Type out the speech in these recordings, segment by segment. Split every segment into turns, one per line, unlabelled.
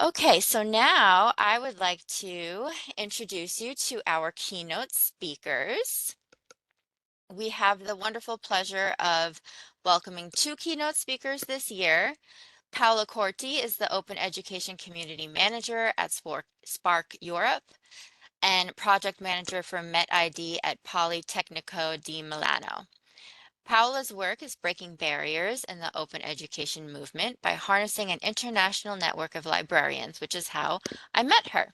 Okay, so now I would like to introduce you to our keynote speakers. We have the wonderful pleasure of welcoming two keynote speakers this year. Paola Corti is the Open Education Community Manager at SPARC Europe and Project Manager for METID at Politecnico di Milano. Paola's work is breaking barriers in the open education movement by harnessing an international network of librarians, which is how I met her.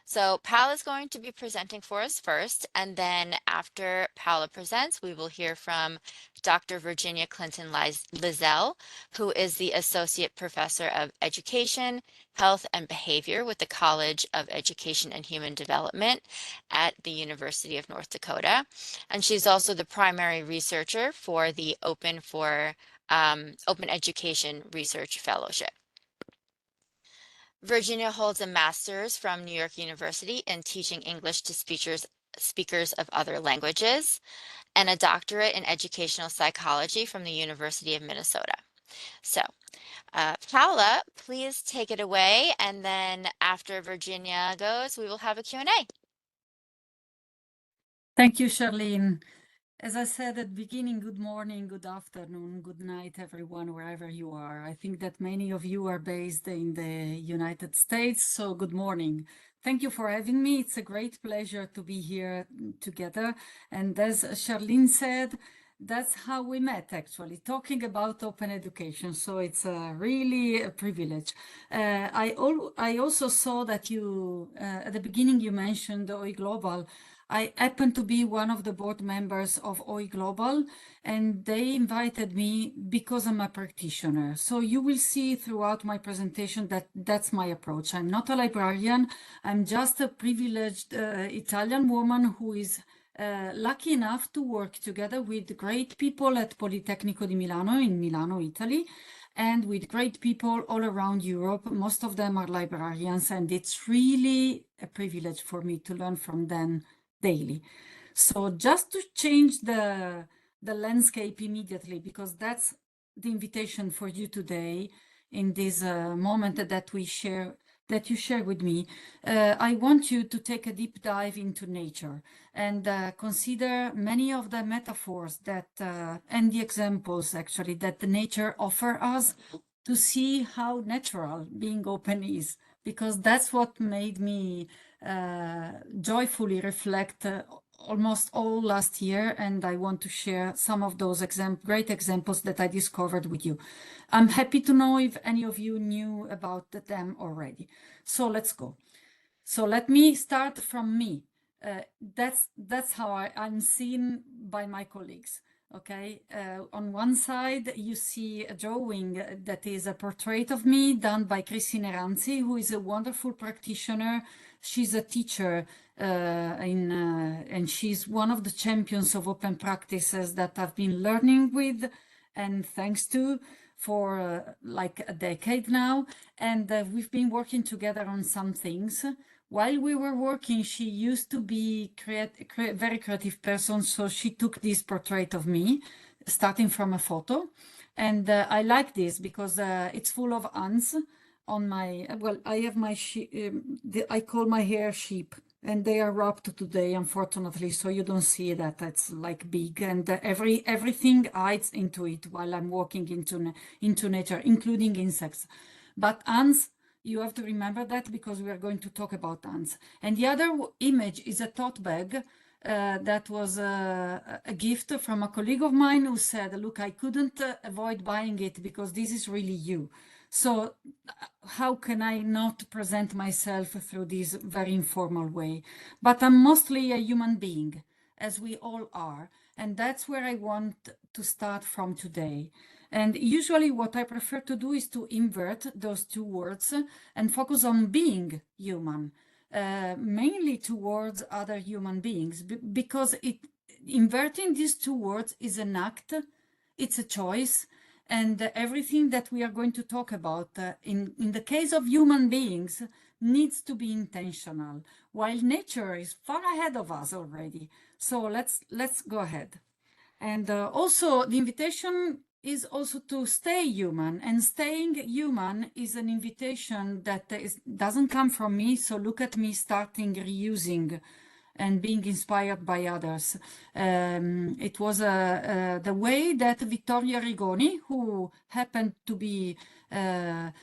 So Paola is going to be presenting for us first, and then after Paola presents, we will hear from Dr. Virginia Clinton Lizelle, who is the Associate Professor of Education, Health, and Behavior with the College of Education and Human Development at the University of North Dakota. And she's also the primary researcher for the Open Education Research Fellowship. Virginia holds a master's from New York University in teaching English to speakers of other languages and a doctorate in educational psychology from the University of Minnesota. So, Paola, please take it away. And then after Virginia goes, we will have a Q&A.
Thank you, Charlene. As I said at the beginning, good morning, good afternoon, good night, everyone, wherever you are. I think that many of you are based in the United States, so good morning. Thank you for having me. It's a great pleasure to be here together. And as Charlene said, that's how we met, actually, talking about open education. So it's really a privilege. I also saw that you, at the beginning, you mentioned OE Global. I happen to be one of the board members of OE Global, and they invited me because I'm a practitioner. So you will see throughout my presentation that that's my approach. I'm not a librarian. I'm just a privileged Italian woman who is lucky enough to work together with great people at Politecnico di Milano in Milano, Italy, and with great people all around Europe. Most of them are librarians, and it's really a privilege for me to learn from them daily. So just to change the landscape immediately, because that's the invitation for you today in this moment that we share, that you share with me, I want you to take a deep dive into nature and consider many of the metaphors that and the examples actually that the nature offer us to see how natural being open is, because that's what made me joyfully reflect almost all last year, and I want to share some of those great examples that I discovered with you. I'm happy to know if any of you knew about them already. So let's go. So let me start from me. That's how I'm seen by my colleagues. Okay, on one side you see a drawing that is a portrait of me done by Christine Ranzi, who is a wonderful practitioner. She's a teacher and she's one of the champions of open practices that I've been learning with and thanks to for like a decade now. And we've been working together on some things. While we were working, she used to be very creative person, so she took this portrait of me, starting from a photo. And I like this because it's full of ants on my, well, I have my, I call my hair sheep, and they are wrapped today, unfortunately, so you don't see that. It's like big, and everything hides into it while I'm walking into nature, including insects. But ants, you have to remember that because we are going to talk about ants. And the other image is a tote bag that was a gift from a colleague of mine who said, look, I couldn't avoid buying it because this is really you. So how can I not present myself through this very informal way? But I'm mostly a human being, as we all are. And that's where I want to start from today. And usually what I prefer to do is to invert those two words and focus on being human, mainly towards other human beings, because inverting these two words is an act, it's a choice, and everything that we are going to talk about in the case of human beings needs to be intentional, while nature is far ahead of us already. So let's go ahead. And also the invitation is also to stay human, and staying human is an invitation that doesn't come from me. So look at me starting reusing and being inspired by others. It was the way that Vittorio Rigoni, who happened to be born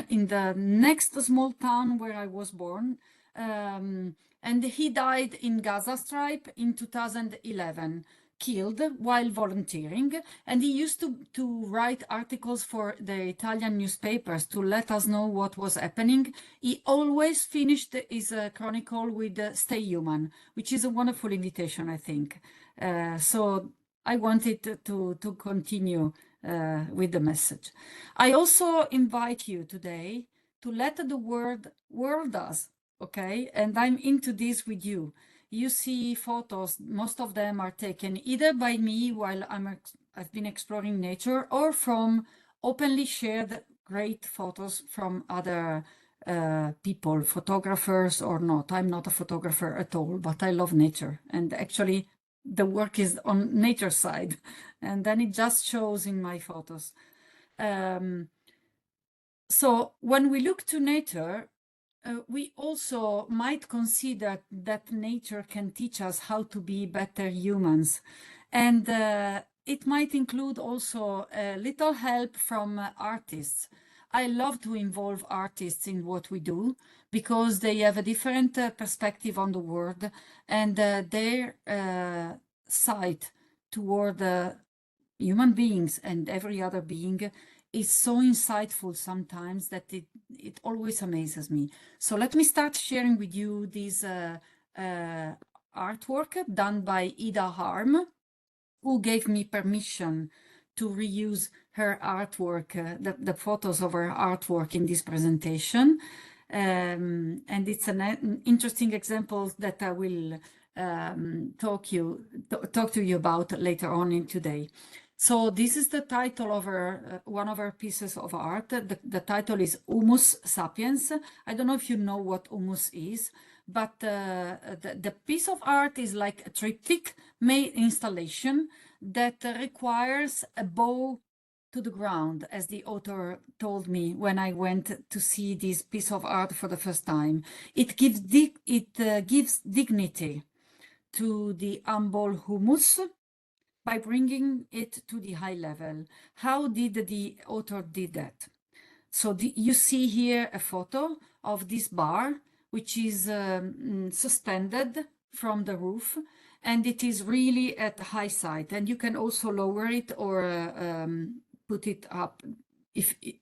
in the next small town where I was born, and he died in Gaza Strip in 2011, killed while volunteering. And he used to write articles for the Italian newspapers to let us know what was happening. He always finished his chronicle with "Stay human," which is a wonderful invitation, I think. So I wanted to continue with the message. I also invite you today to let the world us, okay? And I'm into this with you. You see photos, most of them are taken either by me while I've been exploring nature, or from openly shared great photos from other people, photographers or not. I'm not a photographer at all, but I love nature. And actually, the work is on nature side. And then it just shows in my photos. So when we look to nature, we also might consider that nature can teach us how to be better humans. And it might include also a little help from artists. I love to involve artists in what we do because they have a different perspective on the world, and their sight toward human beings and every other being is so insightful sometimes that it always amazes me. So let me start sharing with you this artwork done by Ida Harm, who gave me permission to reuse her artwork, the photos of her artwork in this presentation. And it's an interesting example that I will talk to you about later on in today. So this is the title of her, one of her pieces of art. The title is Humus Sapiens. I don't know if you know what humus is, but the piece of art is like a triptych made installation that requires a bow to the ground, as the author told me when I went to see this piece of art for the first time. It gives dignity to the humble humus by bringing it to the high level. How did the author did that? So you see here a photo of this bar, which is suspended from the roof, and it is really at high side. And you can also lower it or put it up,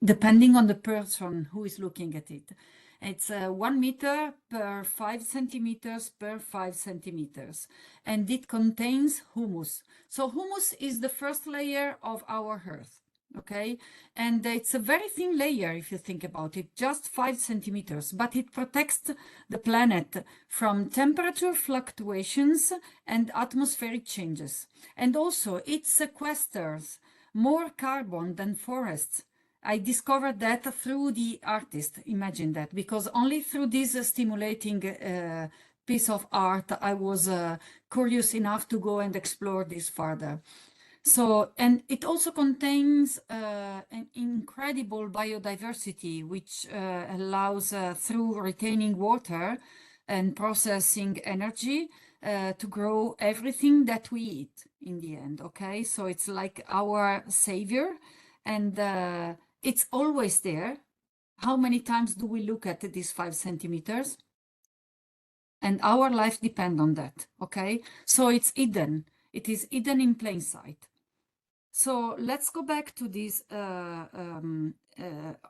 depending on the person who is looking at it. It's 1 meter per 5 centimeters per 5 centimeters, and it contains humus. So humus is the first layer of our earth, okay? And it's a very thin layer if you think about it, just 5 centimeters, but it protects the planet from temperature fluctuations and atmospheric changes. And also it sequesters more carbon than forests. I discovered that through the artist. Imagine that, because only through this stimulating piece of art I was curious enough to go and explore this further. So, and it also contains an incredible biodiversity, which allows through retaining water and processing energy to grow everything that we eat in the end. Okay, so it's like our savior, and it's always there. How many times do we look at these 5 centimeters? And our life depends on that. Okay, so it's hidden. It is hidden in plain sight. So let's go back to this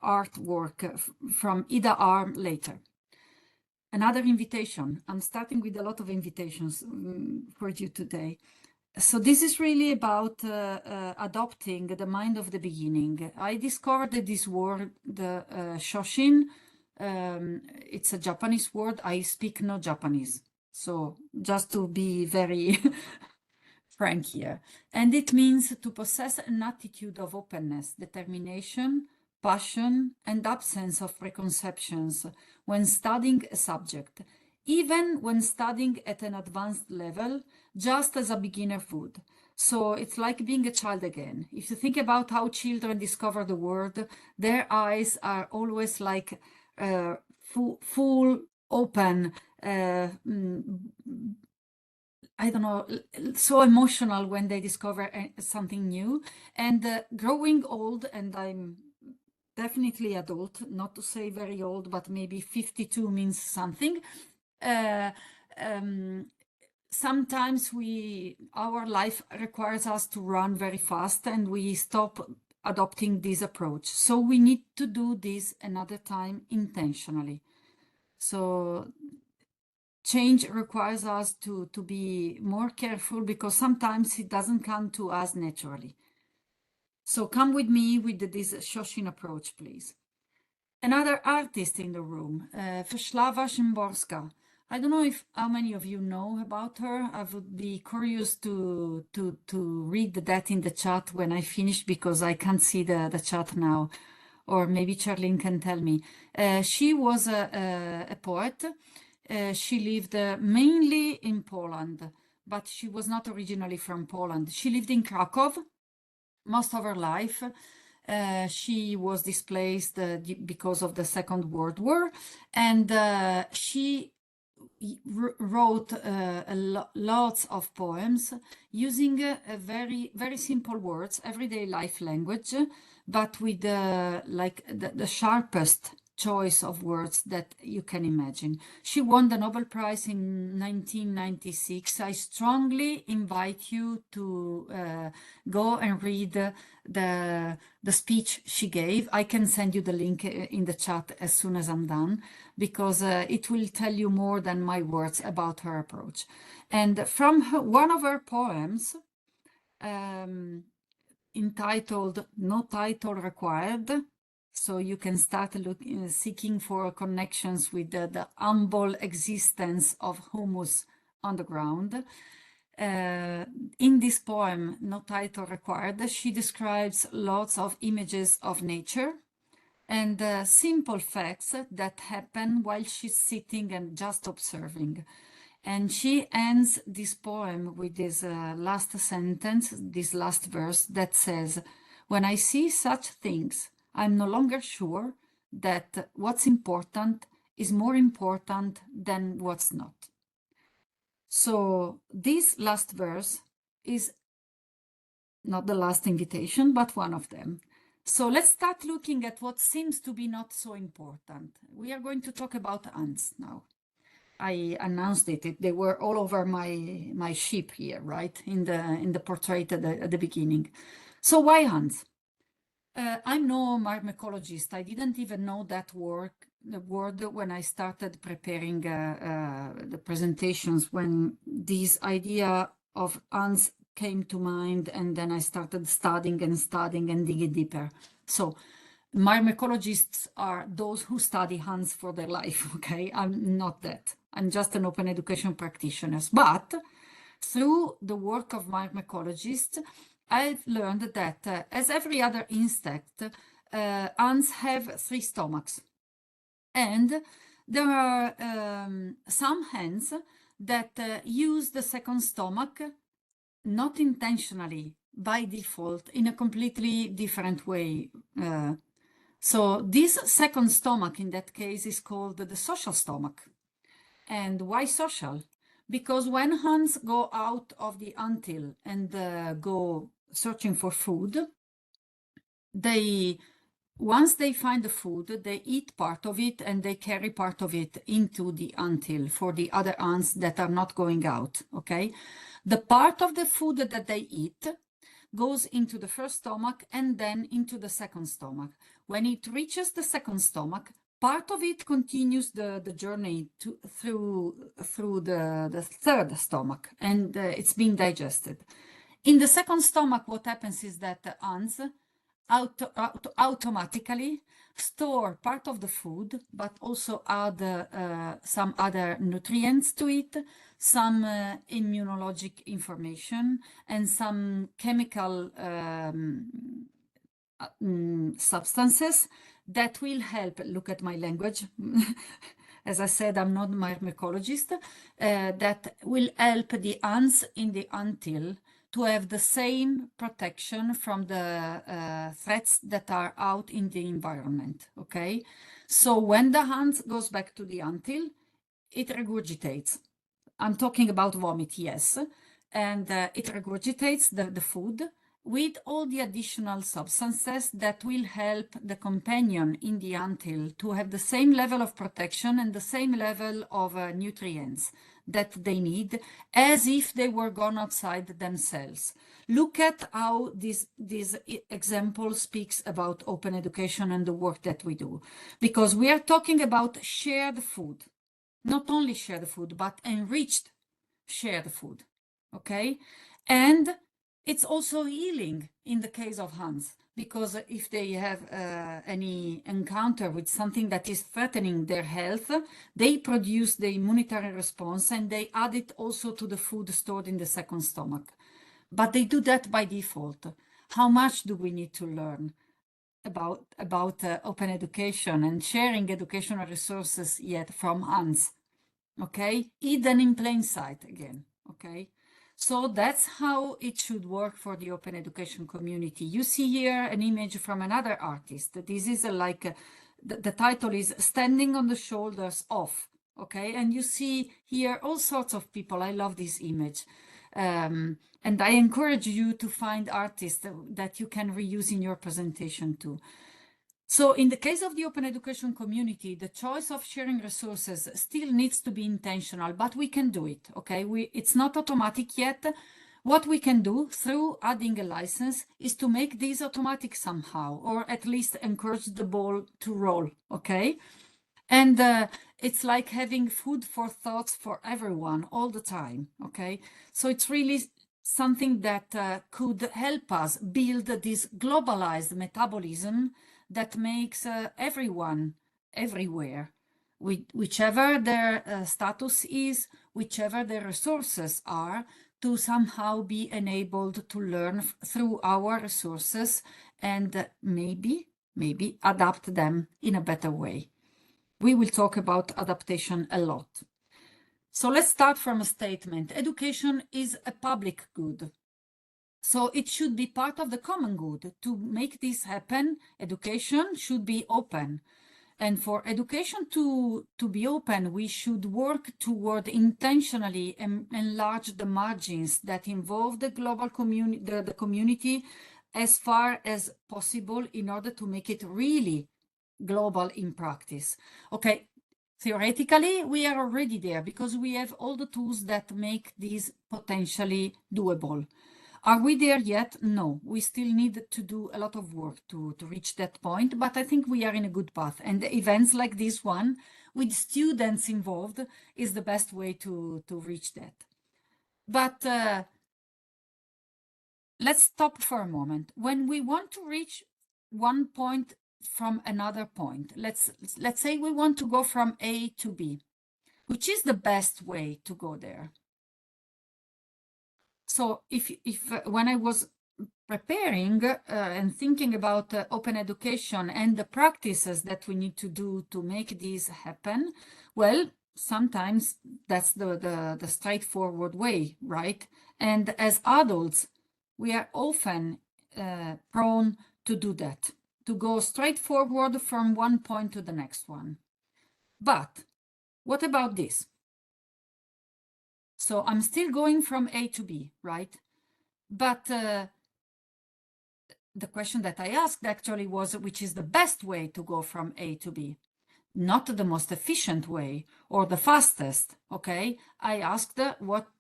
artwork from Ida Arm later. Another invitation. I'm starting with a lot of invitations for you today. So this is really about adopting the mind of the beginning. I discovered this word, the Shoshin. It's a Japanese word. I speak no Japanese. So just to be very frank here. And it means to possess an attitude of openness, determination, passion, and absence of preconceptions when studying a subject, even when studying at an advanced level, just as a beginner would. So it's like being a child again. If you think about how children discover the world, their eyes are always like full open, I don't know, so emotional when they discover something new. And growing old, and I'm definitely adult, not to say very old, but maybe 52 means something. Uh, um, Sometimes our life requires us to run very fast and we stop adopting this approach. So we need to do this another time intentionally. So change requires us to be more careful because sometimes it doesn't come to us naturally. So come with me with this Shoshin approach, please. Another artist in the room, Wisława Szymborska. I don't know if how many of you know about her. I would be curious to read that in the chat when I finish because I can't see the chat now, or maybe Charlene can tell me. She was a poet. She lived mainly in Poland, but she was not originally from Poland. She lived in Krakow most of her life. She was displaced because of the Second World War, and she wrote lots of poems using very very simple words, everyday life language, but with like the sharpest choice of words that you can imagine. She won the Nobel Prize in 1996. I strongly invite you to go and read the speech she gave. I can send you the link in the chat as soon as I'm done, because it will tell you more than my words about her approach. And from one of her poems, entitled "No Title Required," so you can start seeking for connections with the humble existence of humus on the ground. In this poem, "No Title Required," she describes lots of images of nature and simple facts that happen while she's sitting and just observing. And she ends this poem with this last sentence, this last verse that says, "When I see such things, I'm no longer sure that what's important is more important than what's not." So this last verse is not the last invitation, but one of them. So let's start looking at what seems to be not so important. We are going to talk about ants now. I announced it. They were all over my ship here, right? In the portrait at the beginning. So why ants? I'm no myrmecologist. I didn't even know the word when I started preparing the presentations, when this idea of ants came to mind, and then I started studying and digging deeper. So myrmecologists are those who study ants for their life, okay? I'm not that. I'm just an open education practitioner. But through the work of myrmecologists, I've learned that, as every other insect, ants have 3 stomachs. And there are some ants that use the second stomach, not intentionally, by default, in a completely different way. So this second stomach, in that case, is called the social stomach. And why social? Because when ants go out of the anthill and go searching for food, once they find the food, they eat part of it and they carry part of it into the anthill for the other ants that are not going out, okay? The part of the food that they eat goes into the first stomach and then into the second stomach. When it reaches the second stomach, part of it continues the journey through the third stomach, and it's being digested. In the second stomach, what happens is that the ants automatically store part of the food, but also add some other nutrients to it, some immunologic information, and some chemical substances that will help. Look at my language. As I said, I'm not a myrmecologist. That will help the ants in the anthill to have the same protection from the threats that are out in the environment, okay? So when the hand goes back to the until, it regurgitates. I'm talking about vomit, yes. And it regurgitates the food with all the additional substances that will help the companion in the until to have the same level of protection and the same level of nutrients that they need, as if they were gone outside themselves. Look at how this example speaks about open education and the work that we do, because we are talking about shared food. Not only shared food, but enriched shared food, okay? And it's also healing in the case of Hans, because if they have any encounter with something that is threatening their health, they produce the immunitary response and they add it also to the food stored in the second stomach. But they do that by default. How much do we need to learn about open education and sharing educational resources yet from Hans? Okay, hidden in plain sight again. Okay, so that's how it should work for the open education community. You see here an image from another artist. This is the title is Standing on the Shoulders of. Okay, and you see here all sorts of people. I love this image. And I encourage you to find artists that you can reuse in your presentation too. So in the case of the open education community, the choice of sharing resources still needs to be intentional, but we can do it, okay? It's not automatic yet. What we can do through adding a license is to make this automatic somehow, or at least encourage the ball to roll, okay? And it's like having food for thoughts for everyone all the time, okay? So it's really something that could help us build this globalized metabolism that makes everyone everywhere, whichever their status is, whichever their resources are, to somehow be enabled to learn through our resources and maybe adapt them in a better way. We will talk about adaptation a lot. So let's start from a statement. Education is a public good. So it should be part of the common good. To make this happen, education should be open. And for education to be open, we should work toward intentionally enlarge the margins that involve the global community, the community as far as possible in order to make it really global in practice. Okay, theoretically, we are already there because we have all the tools that make this potentially doable. Are we there yet? No, we still need to do a lot of work to reach that point, but I think we are in a good path. And events like this one, with students involved, is the best way to reach that. But let's stop for a moment. When we want to reach one point from another point, let's say we want to go from A to B, which is the best way to go there. So if when I was preparing and thinking about open education and the practices that we need to do to make this happen, well, sometimes that's the straightforward way, right? And as adults, we are often prone to do that, to go straight forward from one point to the next one. But what about this? So I'm still going from A to B, right? But the question that I asked actually was, which is the best way to go from A to B? Not the most efficient way or the fastest, okay? I asked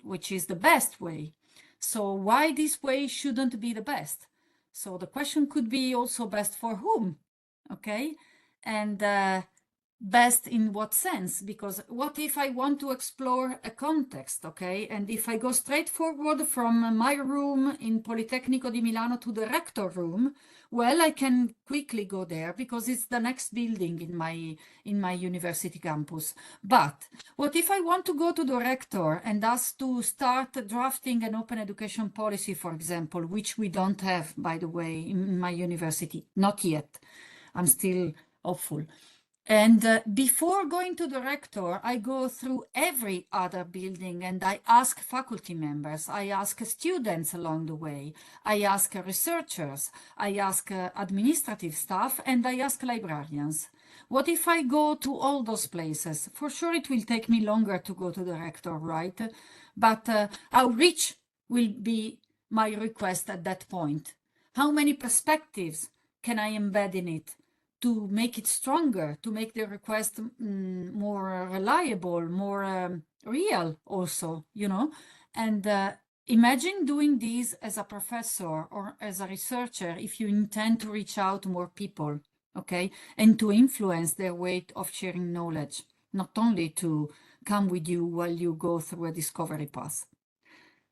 which is the best way. So why this way shouldn't be the best? So the question could be also best for whom, okay? And best in what sense? Because what if I want to explore a context, okay? And if I go straight forward from my room in Politecnico di Milano to the rector room, well, I can quickly go there because it's the next building in my university campus. But what if I want to go to the rector and ask to start drafting an open education policy, for example, which we don't have, by the way, in my university, not yet. I'm still hopeful. And before going to the rector, I go through every other building and I ask faculty members, I ask students along the way, I ask researchers, I ask administrative staff, and I ask librarians. What if I go to all those places? For sure, it will take me longer to go to the rector, right? But how rich will be my request at that point? How many perspectives can I embed in it to make it stronger, to make the request more reliable, more real also, you know? And imagine doing this as a professor or as a researcher if you intend to reach out to more people, okay? And to influence their way of sharing knowledge, not only to come with you while you go through a discovery path.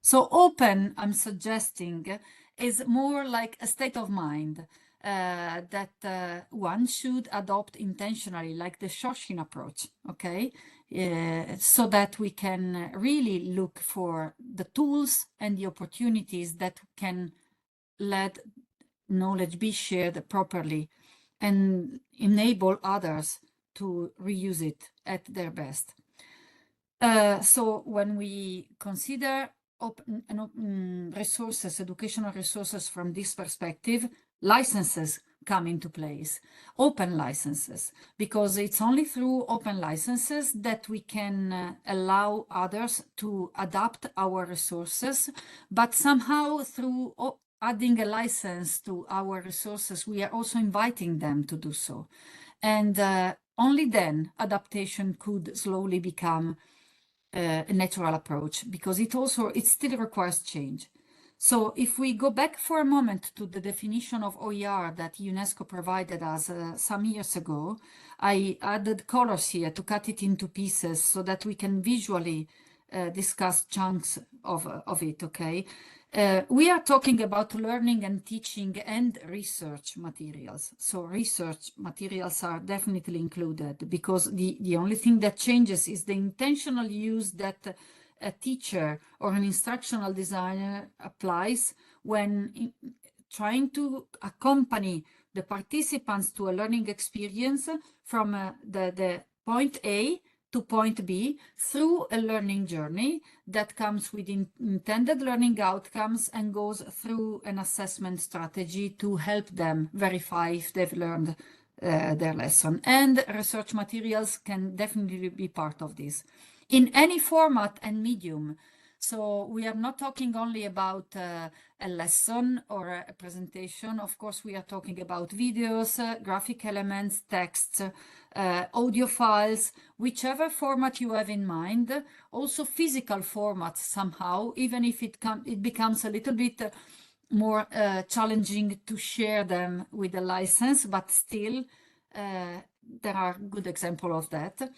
So open, I'm suggesting, is more like a state of mind that one should adopt intentionally, like the Shoshin approach, okay? So that we can really look for the tools and the opportunities that can let knowledge be shared properly and enable others to reuse it at their best. So when we consider resources, educational resources from this perspective, licenses come into place, open licenses, because it's only through open licenses that we can allow others to adapt our resources, but somehow through adding a license to our resources, we are also inviting them to do so. And only then adaptation could slowly become a natural approach, because it still requires change. So if we go back for a moment to the definition of OER that UNESCO provided us some years ago, I added colors here to cut it into pieces so that we can visually discuss chunks of it, okay? We are talking about learning and teaching and research materials. So research materials are definitely included, because the only thing that changes is the intentional use that a teacher or an instructional designer applies when trying to accompany the participants to a learning experience from the point A to point B through a learning journey that comes with intended learning outcomes and goes through an assessment strategy to help them verify if they've learned their lesson. And research materials can definitely be part of this in any format and medium. So we are not talking only about a lesson or a presentation. Of course, we are talking about videos, graphic elements, texts, audio files, whichever format you have in mind. Also physical formats somehow, even if it becomes a little bit more challenging to share them with a license, but still there are good examples of that.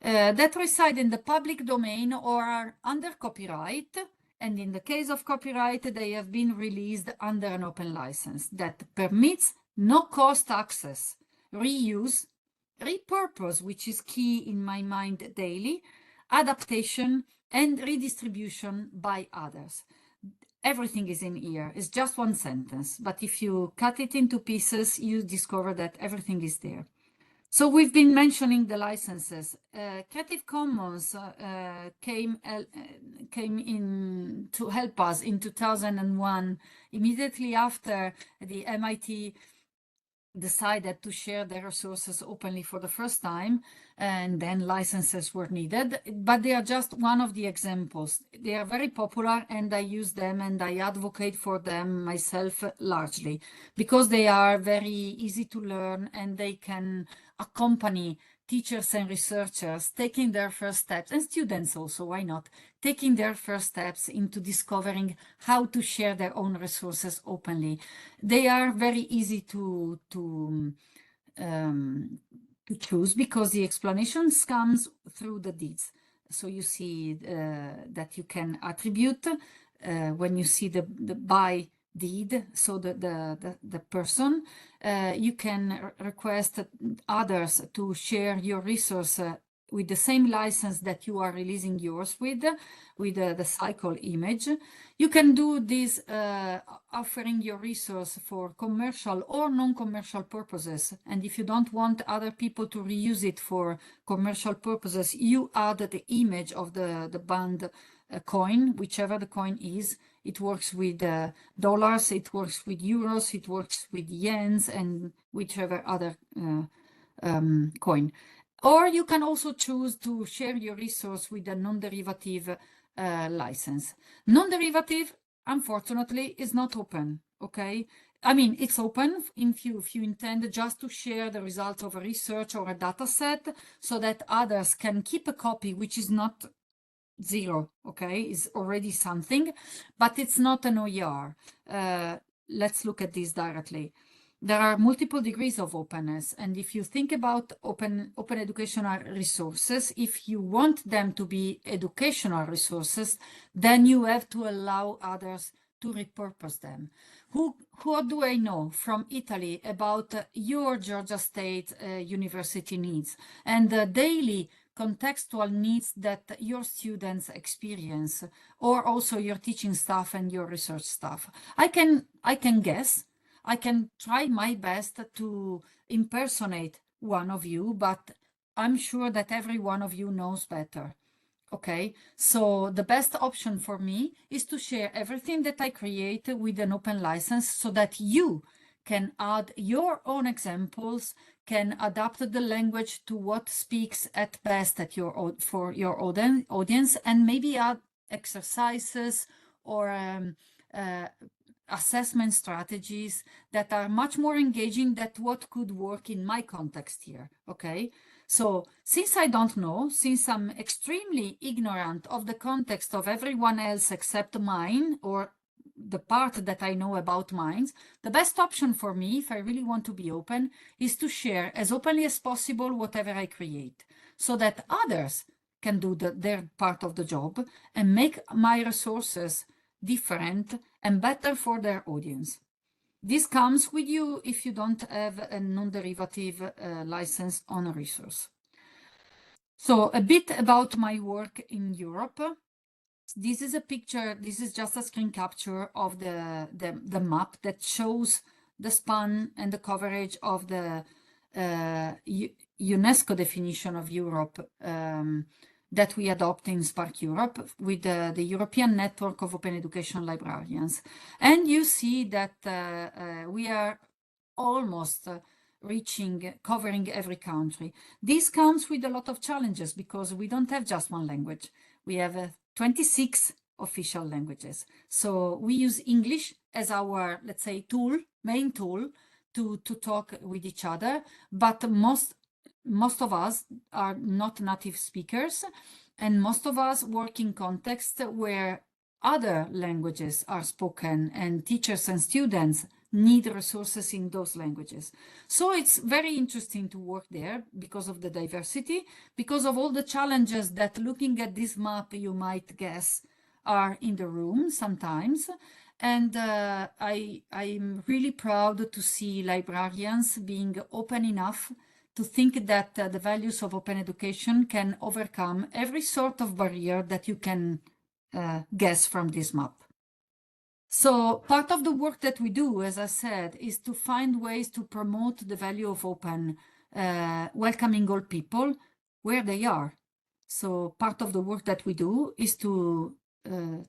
That reside in the public domain or are under copyright, and in the case of copyright, they have been released under an open license that permits no-cost access, reuse, repurpose, which is key in my mind daily, adaptation, and redistribution by others. Everything is in here. It's just one sentence, but if you cut it into pieces, you discover that everything is there. So we've been mentioning the licenses. Creative Commons came in to help us in 2001, immediately after the MIT decided to share their resources openly for the first time, and then licenses were needed. But they are just one of the examples. They are very popular, and I use them and I advocate for them myself largely, because they are very easy to learn and they can accompany teachers and researchers taking their first steps, and students also, why not, taking their first steps into discovering how to share their own resources openly. They are very easy to choose, because the explanations comes through the deeds. So you see that you can attribute when you see the by deed, so the person, you can request others to share your resource the same license that you are releasing yours with the cycle image. You can do this offering your resource for commercial or non-commercial purposes. And if you don't want other people to reuse it for commercial purposes, you add the image of the band coin, whichever the coin is. It works with dollars, it works with euros, it works with yens, and whichever other coin. Or you can also choose to share your resource with a non-derivative license. Non-derivative, unfortunately, is not open, okay? I mean, it's open if you intend just to share the results of a research or a data set so that others can keep a copy, which is not zero, okay, is already something, but it's not an OER. Let's look at this directly. There are multiple degrees of openness, and if you think about open educational resources, if you want them to be educational resources, then you have to allow others to repurpose them. Who do I know from Italy about your Georgia State University needs and the daily contextual needs that your students experience, or also your teaching staff and your research staff? I can guess. I can try my best to impersonate one of you, but I'm sure that every one of you knows better. Okay, so the best option for me is to share everything that I create with an open license so that you can add your own examples, can adapt the language to what speaks at best at for your audience, and maybe add exercises or assessment strategies that are much more engaging than what could work in my context here, okay? So since I don't know, since I'm extremely ignorant of the context of everyone else except mine, or the part that I know about mine, the best option for me, if I really want to be open, is to share as openly as possible whatever I create, so that others can do their part of the job and make my resources different and better for their audience. This comes with you if you don't have a non-derivative license on a resource. So a bit about my work in Europe. This is a picture, this is just a screen capture of the map that shows the span and the coverage of the UNESCO definition of Europe that we adopt in SPARC Europe with the European Network of Open Education Librarians. And you see that we are almost covering every country. This comes with a lot of challenges because we don't have just one language. We have 26 official languages. So we use English as our, let's say, main tool to talk with each other, but most of us are not native speakers, and most of us work in contexts where other languages are spoken and teachers and students need resources in those languages. So it's very interesting to work there because of the diversity, because of all the challenges that looking at this map you might guess are in the room sometimes. And I'm really proud to see librarians being open enough to think that the values of open education can overcome every sort of barrier that you can guess from this map. So part of the work that we do, as I said, is to find ways to promote the value of open, welcoming all people where they are. So part of the work that we do is to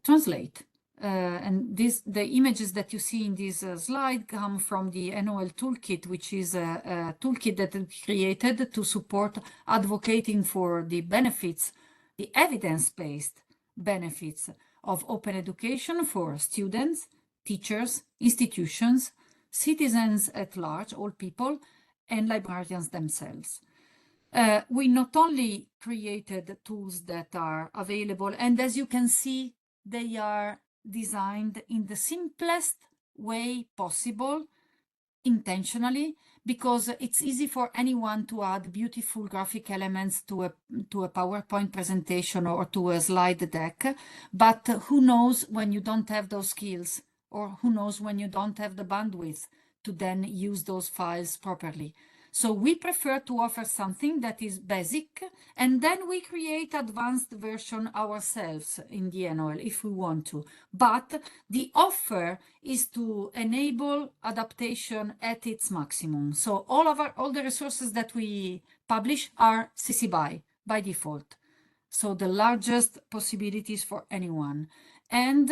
translate. And the images that you see in this slide come from the ENOEL toolkit, which is a toolkit that we created to support advocating for the benefits, the evidence-based benefits of open education for students, teachers, institutions, citizens at large, all people, and librarians themselves. We not only created tools that are available, and as you can see, they are designed in the simplest way possible, intentionally, because it's easy for anyone to add beautiful graphic elements to a PowerPoint presentation or to a slide deck. But who knows when you don't have those skills, or who knows when you don't have the bandwidth to then use those files properly. So we prefer to offer something that is basic, and then we create advanced version ourselves in the ENOEL if we want to. But the offer is to enable adaptation at its maximum. So all the resources that we publish are CC by default. So the largest possibilities for anyone. And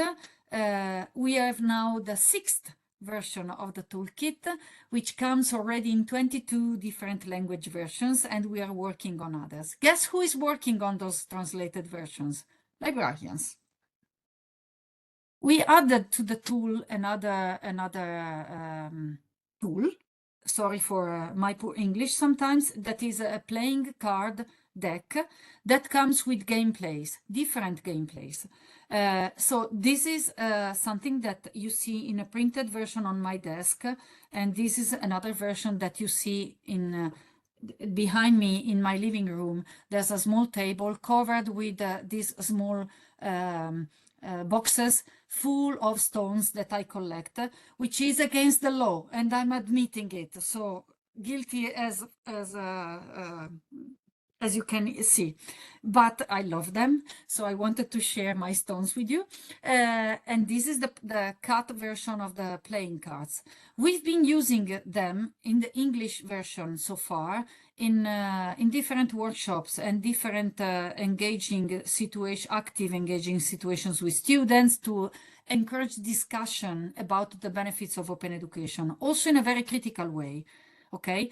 we have now the 6th version of the toolkit, which comes already in 22 different language versions, and we are working on others. Guess who is working on those translated versions? Librarians. We added to the tool another tool. Sorry for my poor English sometimes. That is a playing card deck that comes with gameplays, different gameplays. So this is something that you see in a printed version on my desk, and this is another version that you see in behind me in my living room. There's a small table covered with these small boxes full of stones that I collect, which is against the law, and I'm admitting it. So guilty as you can see, but I love them, so I wanted to share my stones with you. And this is the cut version of the playing cards. We've been using them in the English version so far in different workshops and different active engaging situations with students to encourage discussion about the benefits of open education, also in a very critical way. Okay,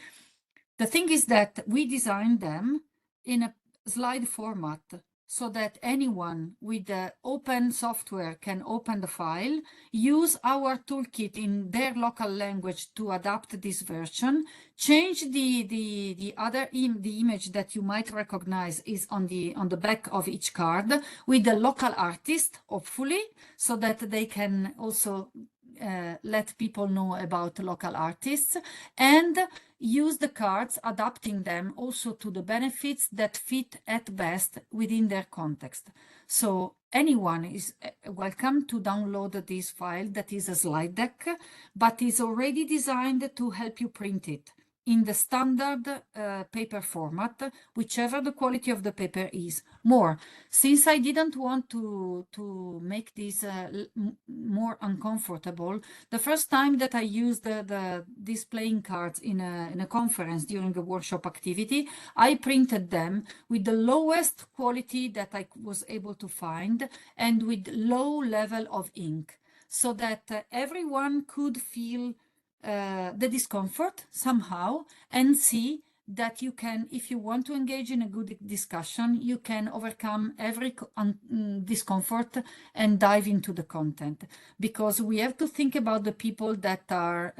the thing is that we designed them in a slide format so that anyone with the open software can open the file, use our toolkit in their local language to adapt this version, change the image that you might recognize is on the back of each card with the local artist, hopefully, so that they can also let people know about local artists, and use the cards, adapting them also to the benefits that fit at best within their context. So anyone is welcome to download this file that is a slide deck, but is already designed to help you print it in the standard paper format, whichever the quality of the paper is. More, since I didn't want to make this more uncomfortable, the first time that I used these playing cards in a conference during a workshop activity, I printed them with the lowest quality that I was able to find and with low level of ink, so that everyone could feel the discomfort somehow and see that you can, if you want to engage in a good discussion, you can overcome every discomfort and dive into the content, because we have to think about the people that are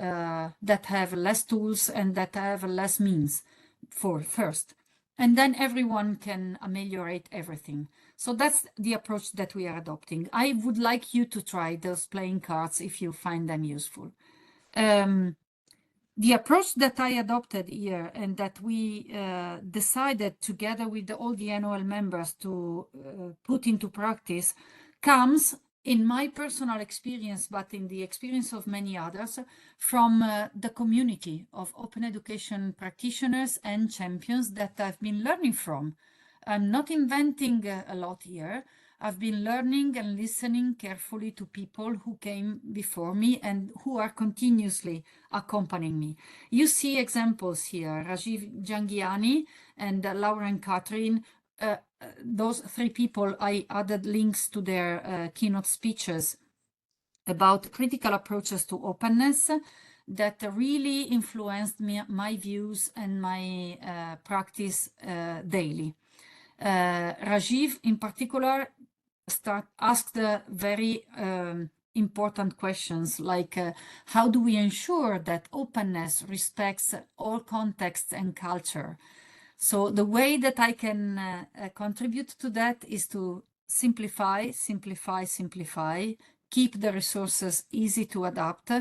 that have less tools and that have less means for first, and then everyone can ameliorate everything. So that's the approach that we are adopting. I would like you to try those playing cards if you find them useful. The approach that I adopted here and that we decided together with all the ENOEL members to put into practice comes, in my personal experience, but in the experience of many others, from the community of open education practitioners and champions that I've been learning from. I'm not inventing a lot here. I've been learning and listening carefully to people who came before me and who are continuously accompanying me. You see examples here, Rajiv Jangiani and Laura and Catherine. Those three people, I added links to their keynote speeches about critical approaches to openness that really influenced my views and my practice daily. Rajiv in particular asked very important questions like how do we ensure that openness respects all contexts and culture? So the way that I can contribute to that is to simplify, keep the resources easy to adapt.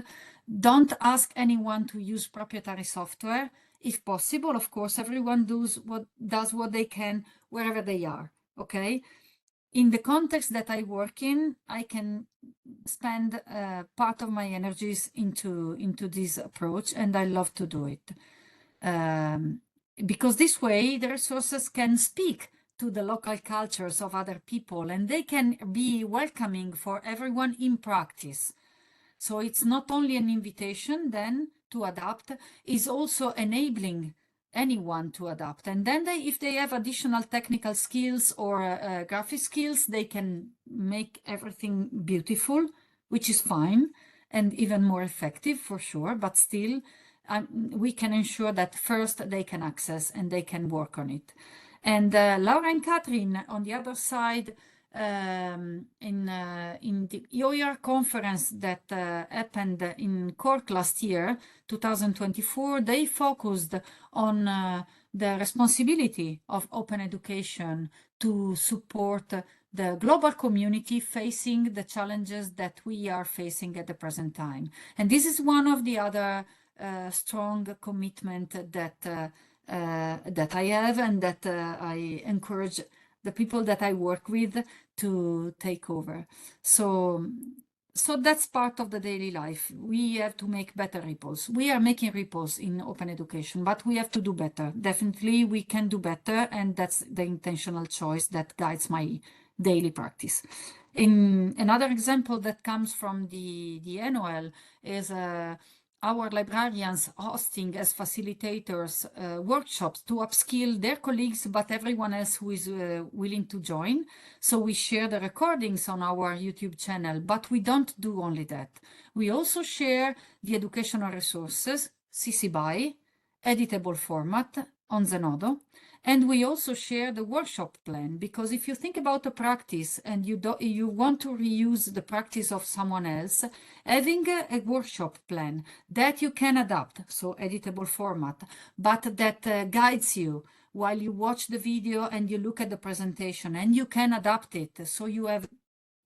Don't ask anyone to use proprietary software. If possible, of course, everyone does what they can wherever they are, okay? In the context that I work in, I can spend part of my energies into this approach, and I love to do it. because this way the resources can speak to the local cultures of other people and they can be welcoming for everyone in practice. So it's not only an invitation then to adapt, is also enabling anyone to adapt. And then if they have additional technical skills or graphic skills, they can make everything beautiful, which is fine and even more effective for sure. But still, we can ensure that first they can access and they can work on it. And Laura and Catherine, on the other side, in the EOER conference that happened in Cork last year, 2024, they focused on the responsibility of open education to support the global community facing the challenges that we are facing at the present time. And this is one of the other strong commitment that that I have and that I encourage the people that I work with to take over. So that's part of the daily life. We have to make better ripples. We are making ripples in open education, but we have to do better. Definitely we can do better, and that's the intentional choice that guides my daily practice. In another example that comes from the ENOEL is our librarians hosting as facilitators workshops to upskill their colleagues, but everyone else who is willing to join. So we share the recordings on our YouTube channel, but we don't do only that. We also share the educational resources, CC BY, editable format on Zenodo. And we also share the workshop plan, because if you think about a practice and you want to reuse the practice of someone else, having a workshop plan that you can adapt, so editable format, but that guides you while you watch the video and you look at the presentation, and you can adapt it. So you have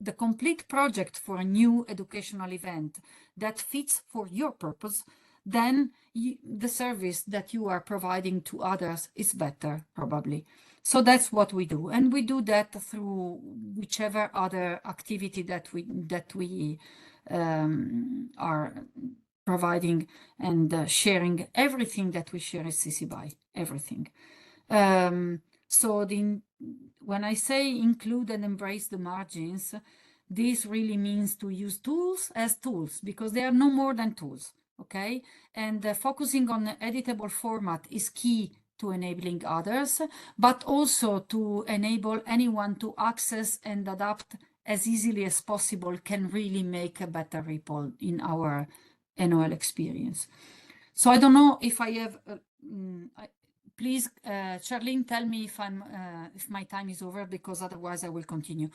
the complete project for a new educational event that fits for your purpose, then the service that you are providing to others is better, probably. So that's what we do. And we do that through whichever other activity that we are providing and sharing. Everything that we share is CC BY, everything. So when I say include and embrace the margins, this really means to use tools as tools, because they are no more than tools. Okay, and focusing on editable format is key to enabling others, but also to enable anyone to access and adapt as easily as possible can really make a better ripple in our ENOEL experience. So I don't know if I have, please, Charlene, tell me if my time is over, because otherwise I will continue.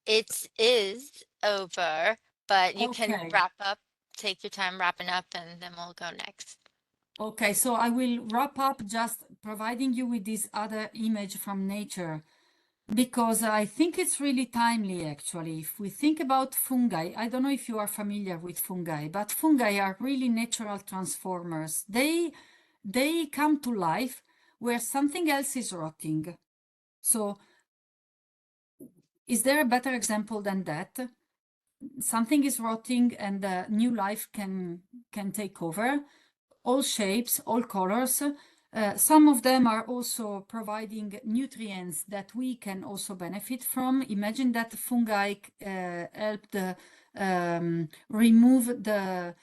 It is over, but you can
Okay.
wrap up. Take your time wrapping up, and then we'll go next.
Okay, so I will wrap up just providing you with this other image from nature, because I think it's really timely, actually. If we think about fungi, I don't know if you are familiar with fungi, but fungi are really natural transformers. They come to life where something else is rotting. So is there a better example than that? Something is rotting and new life can take over. All shapes, all colors. Some of them are also providing nutrients that we can also benefit from. Imagine that fungi helped remove the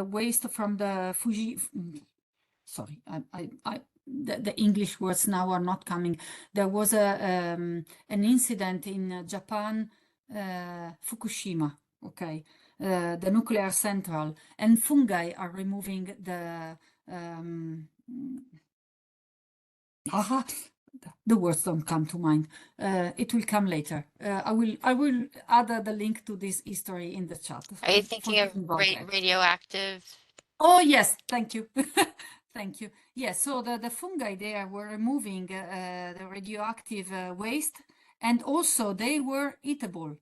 waste from the sorry, the English words now are not coming. There was an incident in Japan, Fukushima, okay, the nuclear central, and fungi are removing the the words don't come to mind. It will come later. I will add the link to this history in the chat.
Are you thinking of radioactive?
Oh yes, thank you. Thank you. Yes, so the fungi there were removing the radioactive waste, and also they were eatable,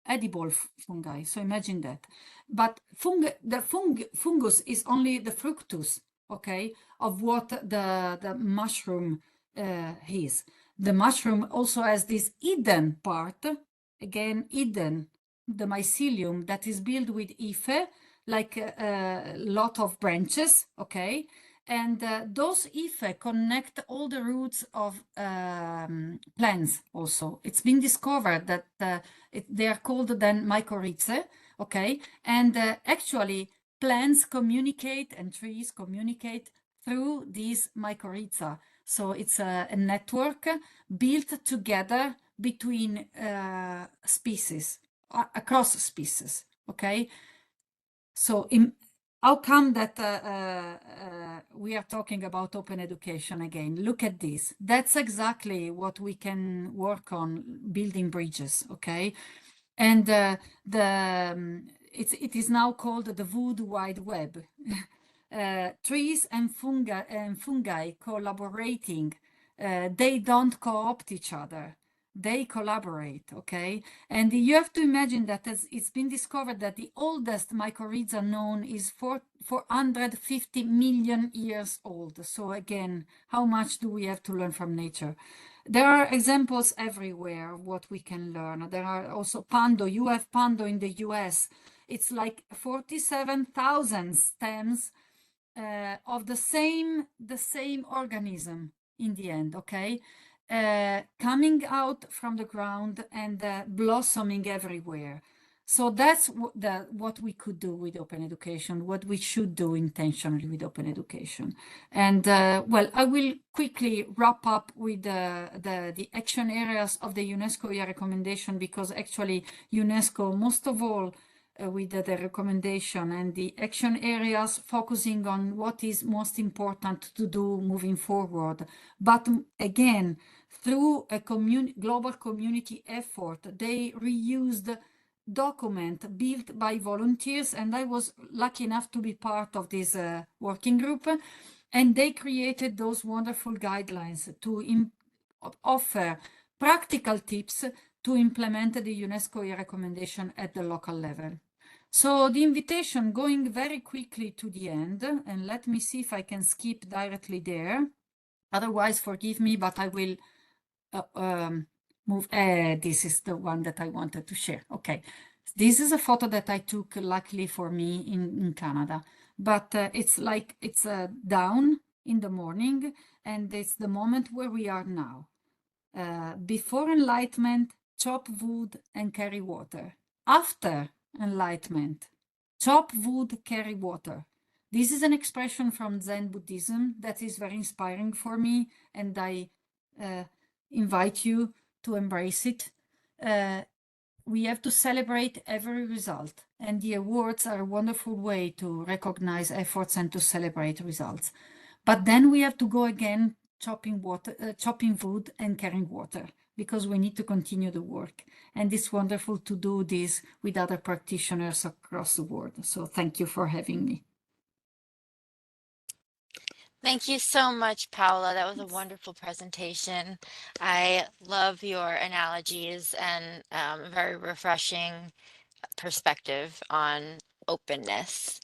edible fungi. So imagine that. But fungus is only the fructus, okay, of what the mushroom is. The mushroom also has this hidden part, again hidden, the mycelium that is built with Ife, like a lot of branches, okay? And those IFE connect all the roots of plants also. It's been discovered that they are called then mycorrhizae, okay? And actually plants communicate and trees communicate through these mycorrhiza. So it's a network built together between species, across species, okay? So how come that we are talking about open education again? Look at this. That's exactly what we can work on, building bridges, okay? And it is now called the Wood Wide Web. Trees and fungi collaborating. They don't co-opt each other. They collaborate, okay? And you have to imagine that it's been discovered that the oldest mycorrhiza known is 450 million years old. So again, how much do we have to learn from nature? There are examples everywhere of what we can learn. There are also Pando. You have Pando in the US. It's like 47,000 stems of the same organism in the end, okay? Coming out from the ground and blossoming everywhere. So that's what we could do with open education, what we should do intentionally with open education. And well, I will quickly wrap up with the action areas of the UNESCO year recommendation, because actually UNESCO, most of all, with the recommendation and the action areas focusing on what is most important to do moving forward. But again, through a global community effort, they reused document built by volunteers, and I was lucky enough to be part of this working group, and they created those wonderful guidelines to offer practical tips to implement the UNESCO recommendation at the local level. So the invitation, going very quickly to the end, and let me see if I can skip directly there. Otherwise, forgive me, but I will move. This is the one that I wanted to share. Okay. This is a photo that I took, luckily for me, in Canada. But it's like it's down in the morning, and it's the moment where we are now. Before enlightenment, chop wood and carry water. After enlightenment, chop wood, carry water. This is an expression from Zen Buddhism that is very inspiring for me, and I invite you to embrace it. We have to celebrate every result, and the awards are a wonderful way to recognize efforts and to celebrate results. But then we have to go again chopping wood and carrying water, because we need to continue the work. And it's wonderful to do this with other practitioners across the world. So thank you for having me.
Thank you so much, Paola. That was a wonderful presentation. I love your analogies and very refreshing perspective on openness.